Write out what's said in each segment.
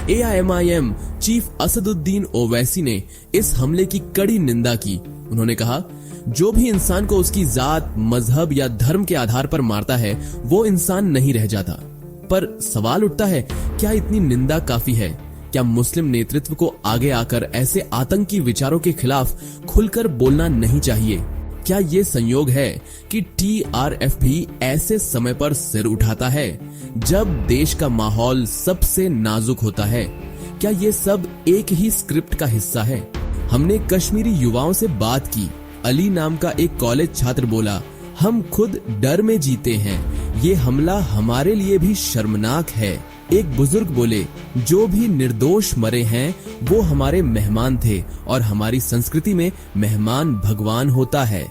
AIMIM chief Asaduddin Owaisi ने इस हमले की कड़ी निंदा की। उन्होंने कहा, जो भी इंसान को उसकी जात, मजहब या धर्म के आधार पर मारता है वो इंसान नहीं रह जाता। पर सवाल उठता है, क्या इतनी निंदा काफी है? क्या मुस्लिम नेतृत्व को आगे आकर ऐसे आतंकी विचारों के खिलाफ खुलकर बोलना नहीं चाहिए? क्या ये संयोग है कि TRF भी ऐसे समय पर सिर उठाता है जब देश का माहौल सबसे नाजुक होता है? क्या ये सब एक ही स्क्रिप्ट का हिस्सा है? हमने कश्मीरी युवाओं से बात की। अली नाम का एक कॉलेज छात्र बोला, हम खुद डर में जीते हैं, ये हमला हमारे लिए भी शर्मनाक है। एक बुजुर्ग बोले, जो भी निर्दोष मरे हैं वो हमारे मेहमान थे और हमारी संस्कृति में मेहमान भगवान होता है।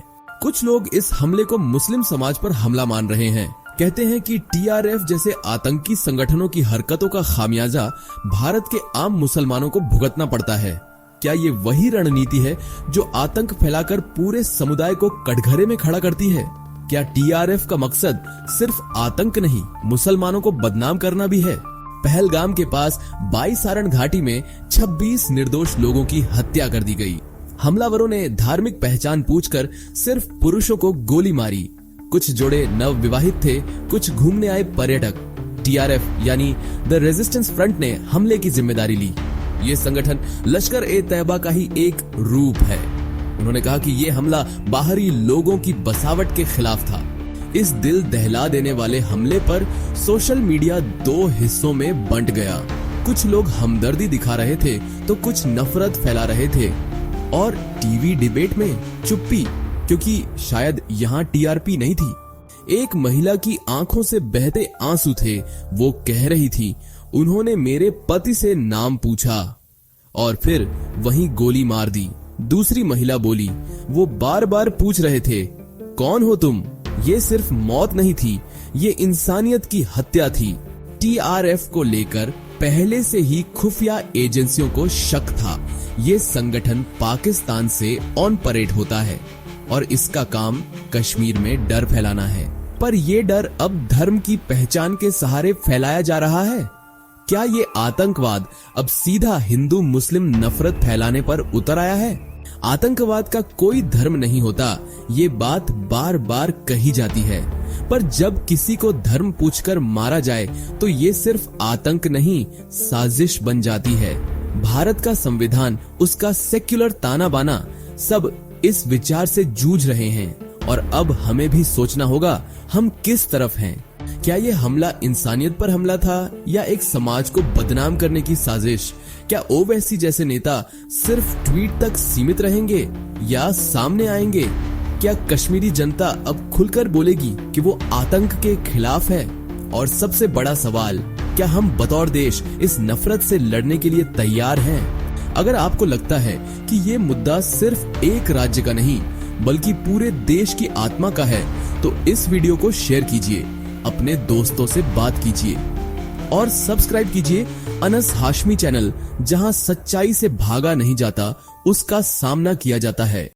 कुछ लोग इस हमले को मुस्लिम समाज पर हमला मान रहे हैं। कहते हैं कि TRF जैसे आतंकी संगठनों की हरकतों का खामियाजा भारत के आम मुसलमानों को भुगतना पड़ता है। क्या ये वही रणनीति है जो आतंक फैलाकर पूरे समुदाय को कटघरे में खड़ा करती है? क्या TRF का मकसद सिर्फ आतंक नहीं, मुसलमानों को बदनाम करना भी है? पहलगाम के पास 22 सारण घाटी में 26 निर्दोष लोगों की हत्या कर दी गई। हमलावरों ने धार्मिक पहचान पूछकर सिर्फ पुरुषों को गोली मारी। कुछ जोड़े नव विवाहित थे, कुछ घूमने आए पर्यटक। TRF यानी द रेजिस्टेंस फ्रंट ने हमले की जिम्मेदारी ली। ये संगठन लश्कर-ए-तैयबा का ही एक रूप है। उन्होंने कहा कि ये हमला बाहरी लोगों की बसावट के खिलाफ था। इस दिल दहला देने वाले हमले पर सोशल मीडिया दो हिस्सों में बंट गया। कुछ लोग हमदर्दी दिखा रहे थे तो कुछ नफरत फैला रहे थे। और टीवी डिबेट में चुप्पी, क्योंकि शायद यहाँ TRP नहीं थी। एक महिला की आंखों से बहते आंसू थे। वो कह रही थी, उन्होंने मेरे पति से नाम पूछा और फिर वहीं गोली मार दी। दूसरी महिला बोली, वो बार बार पूछ रहे थे, कौन हो तुम? ये सिर्फ मौत नहीं थी, ये इंसानियत की हत्या थी। TRF को लेकर पहले से ही खुफिया एजेंसियों को शक था। ये संगठन पाकिस्तान से ऑन परेड होता है और इसका काम कश्मीर में डर फैलाना है। पर ये डर अब धर्म की पहचान के सहारे फैलाया जा रहा है। क्या ये आतंकवाद अब सीधा हिंदू मुस्लिम नफरत फैलाने पर उतर आया है? आतंकवाद का कोई धर्म नहीं होता, ये बात बार बार कही जाती है। पर जब किसी को धर्म पूछकर मारा जाए तो ये सिर्फ आतंक नहीं, साजिश बन जाती है। भारत का संविधान, उसका सेक्युलर ताना बाना सब इस विचार से जूझ रहे हैं और अब हमें भी सोचना होगा हम किस तरफ हैं। क्या ये हमला इंसानियत पर हमला था या एक समाज को बदनाम करने की साजिश? क्या ओवैसी जैसे नेता सिर्फ ट्वीट तक सीमित रहेंगे या सामने आएंगे? क्या कश्मीरी जनता अब खुलकर बोलेगी कि वो आतंक के खिलाफ है? और सबसे बड़ा सवाल, क्या हम बतौर देश इस नफरत से लड़ने के लिए तैयार हैं? अगर आपको लगता है कि ये मुद्दा सिर्फ एक राज्य का नहीं बल्कि पूरे देश की आत्मा का है तो इस वीडियो को शेयर कीजिए, अपने दोस्तों से बात कीजिए और सब्सक्राइब कीजिए अनस हाशमी चैनल, जहां सच्चाई से भागा नहीं जाता, उसका सामना किया जाता है।